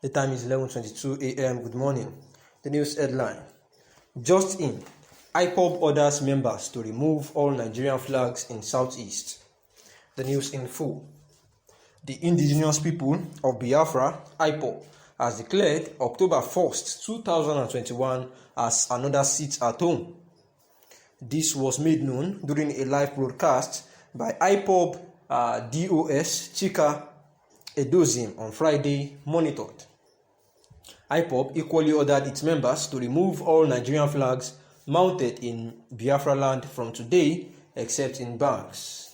The time is 11:22 a.m. Good morning. The news headline: Just in, IPOB orders members to remove all Nigerian flags in Southeast. The news in full. The indigenous people of Biafra, IPOB, has declared October 1st, 2021 as another sit at home. This was made known during a live broadcast by IPOB DOS Chika Edozim on Friday, monitored. IPOB equally ordered its members to remove all Nigerian flags mounted in Biafra land from today, except in banks.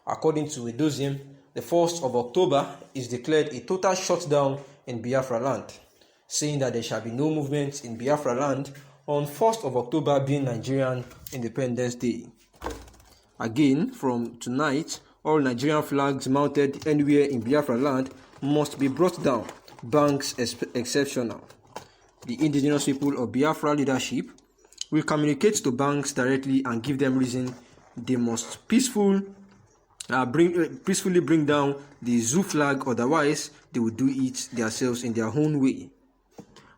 According to Edozim, the 1st of October is declared a total shutdown in Biafra land, saying that there shall be no movement in Biafra land on 1st of October being Nigerian Independence Day. Again, from tonight, all Nigerian flags mounted anywhere in Biafra land must be brought down, banks exceptional. The indigenous people of Biafra leadership will communicate to banks directly and give them reason they must peacefully bring down the zoo flag, otherwise they will do it themselves in their own way.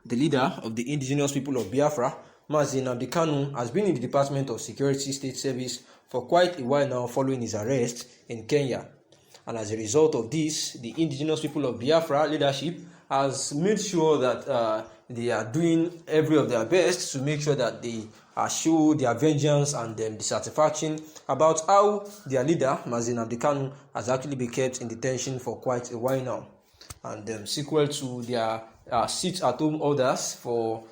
The leader of the indigenous people of Biafra, Mazi Nnamdi Kanu, has been in the Department of Security State Service for quite a while now following his arrest in Kenya. And as a result of this, the indigenous people of Biafra leadership has made sure that they are doing every of their best to make sure that they show their vengeance and dissatisfaction about how their leader, Mazi Nnamdi Kanu, has actually been kept in detention for quite a while now. And sequel to their sit-at-home orders for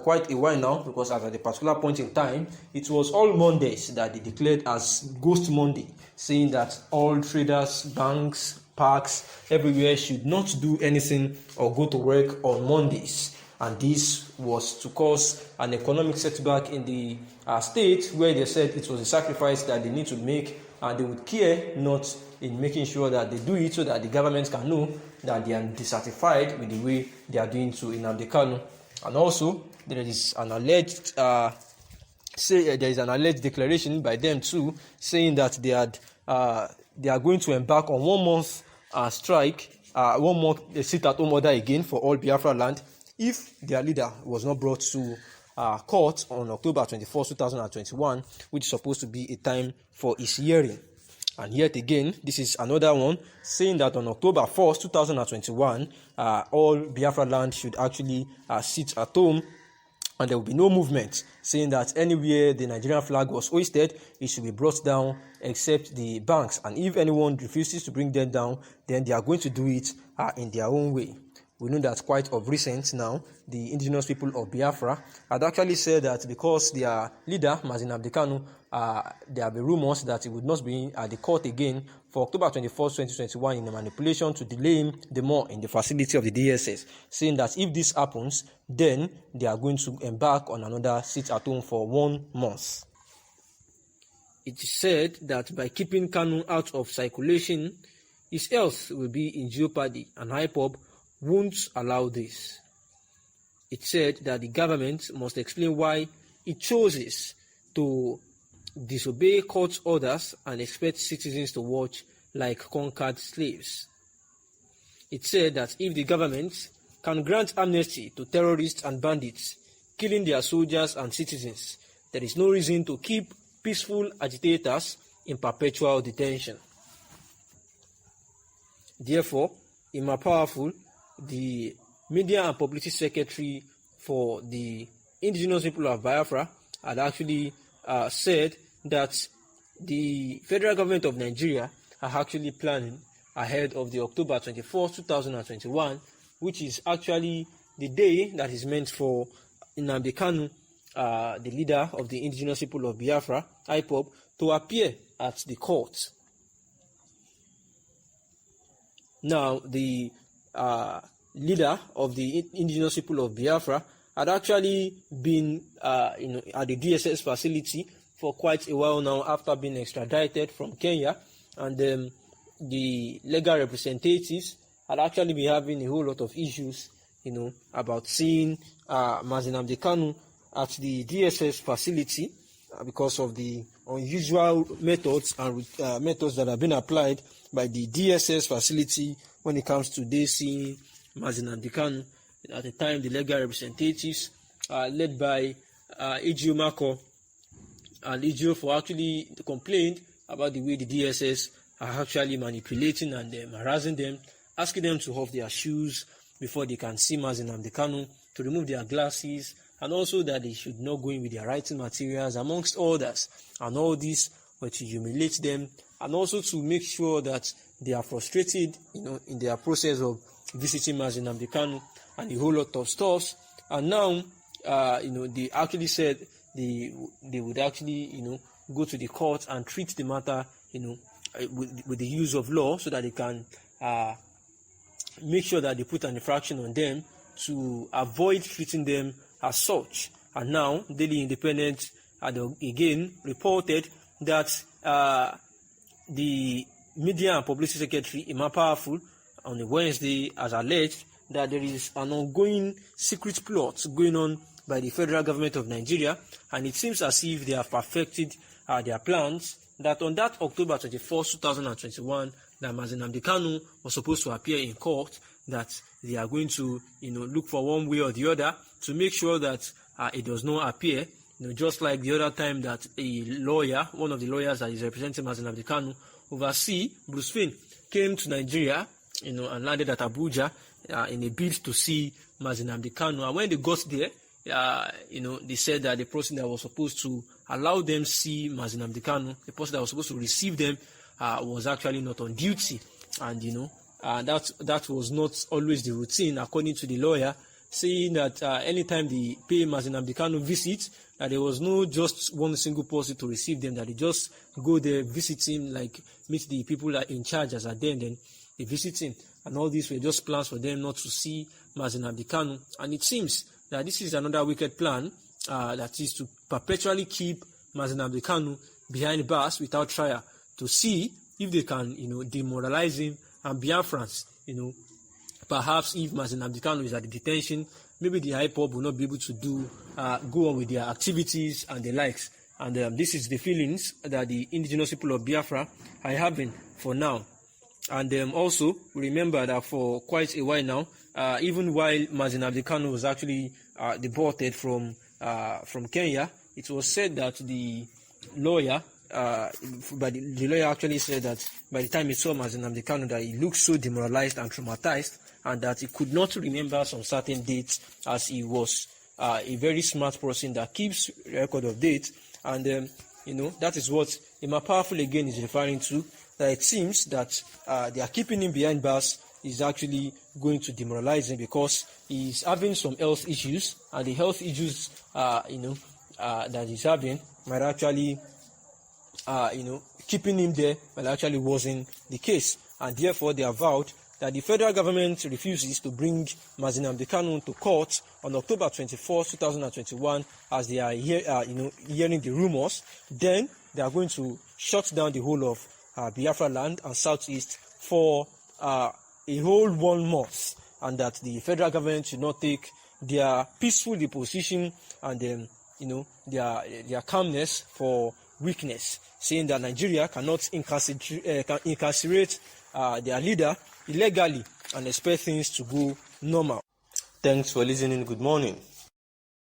quite a while now, because at a particular point in time, it was all Mondays that they declared as Ghost Monday, saying that all traders, banks, parks, everywhere should not do anything or go to work on Mondays. And this was to cause an economic setback in the state, where they said it was a sacrifice that they need to make, and they would care not in making sure that they do it so that the government can know that they are dissatisfied with the way they are doing to Nnamdi Kanu. And also, there is an alleged declaration by them too, saying that they are going to embark on 1 month strike, 1 month sit-at-home order again for all Biafra land, if their leader was not brought to court on October 24, 2021, which is supposed to be a time for his hearing. And yet again, this is another one saying that on October 1st, 2021, all Biafra land should actually sit at home and there will be no movement, saying that anywhere the Nigerian flag was hoisted, it should be brought down except the banks. And if anyone refuses to bring them down, then they are going to do it in their own way. We know that quite of recent now, the indigenous people of Biafra had actually said that because their leader, Mazi Nnamdi Kanu, there have been rumors that he would not be at the court again for October 24, 2021 in a manipulation to delay him the more in the facility of the DSS, saying that if this happens, then they are going to embark on another sit-at-home for 1 month. It is said that by keeping Kanu out of circulation, his health will be in jeopardy, and IPOB won't allow this. It said that the government must explain why it chooses to disobey court orders and expect citizens to watch like conquered slaves. It said that if the government can grant amnesty to terrorists and bandits killing their soldiers and citizens, there is no reason to keep peaceful agitators in perpetual detention. Therefore, Emma Powerful, the Media and Publicity Secretary for the indigenous people of Biafra, had actually said that the federal government of Nigeria are actually planning ahead of the October 24, 2021, which is actually the day that is meant for Nnamdi Kanu, the leader of the indigenous people of Biafra, IPOB, to appear at the court. Now, the leader of the indigenous people of Biafra had actually been at the DSS facility for quite a while now after being extradited from Kenya, and the legal representatives had actually been having a whole lot of issues, about seeing Mazi Nnamdi Kanu at the DSS facility because of the unusual methods and methods that have been applied by the DSS facility when it comes to they seeing Mazi Nnamdi Kanu. At the time, the legal representatives led by AGO Mako and AGO for actually complained about the way the DSS are actually manipulating and harassing them, asking them to off their shoes before they can see Mazi Nnamdi Kanu, to remove their glasses, and also that they should not go in with their writing materials, amongst others. And all this were to humiliate them, and also to make sure that they are frustrated, in their process of visiting Mazi Nnamdi Kanu and a whole lot of stuff. And now, they actually said they would actually, go to the court and treat the matter, with the use of law, so that they can make sure that they put an infraction on them to avoid treating them as such. And now, Daily Independent again reported that the Media and Publicity Secretary, Emma Powerful, on a Wednesday, has alleged that there is an ongoing secret plot going on by the federal government of Nigeria, and it seems as if they have perfected their plans, that on that October 24th, 2021, that Mazi Nnamdi Kanu was supposed to appear in court, that they are going to, look for one way or the other to make sure that it does not appear, just like the other time that a lawyer, one of the lawyers that is representing Mazi Nnamdi Kanu overseas, Bruce Finn, came to Nigeria, and landed at Abuja in a bid to see Mazi Nnamdi Kanu. And when they got there, they said that the person that was supposed to allow them see Mazi Nnamdi Kanu, the person that was supposed to receive them, was actually not on duty. And that was not always the routine, according to the lawyer, saying that anytime they pay Mazi Nnamdi Kanu visit, that there was no just one single person to receive them, that they just go there, visit him, like meet the people that are in charge as at then they visit him. And all these were just plans for them not to see Mazi Nnamdi Kanu. And it seems that this is another wicked plan, that is to perpetually keep Mazi Nnamdi Kanu behind bars without trial, to see if they can, demoralize him. And Biafrans, perhaps if Mazi Nnamdi Kanu is at the detention, maybe the IPOB will not be able to go on with their activities and the likes. And this is the feelings that the indigenous people of Biafra are having for now. And also, remember that for quite a while now, even while Mazi Nnamdi Kanu was actually deported from Kenya, it was said that the lawyer, the lawyer actually said that by the time he saw Mazi Nnamdi Kanu, that he looked so demoralized and traumatized, and that he could not remember some certain dates, as he was a very smart person that keeps record of dates. And that is what Emma Powerful again is referring to, that it seems that they are keeping him behind bars is actually going to demoralize him, because he's having some health issues, and the health issues that he's having might actually keeping him there, but actually wasn't the case. And therefore they have vowed that the federal government refuses to bring Mazi Nnamdi Kanu to court on October 24, 2021, as they are hearing the rumors. Then they are going to shut down the whole of Biafra land and southeast for a whole 1 month, and that the federal government should not take their peaceful deposition and their calmness for weakness, saying that Nigeria cannot incarcerate their leader illegally and expect things to go normal. Thanks for listening. Good morning.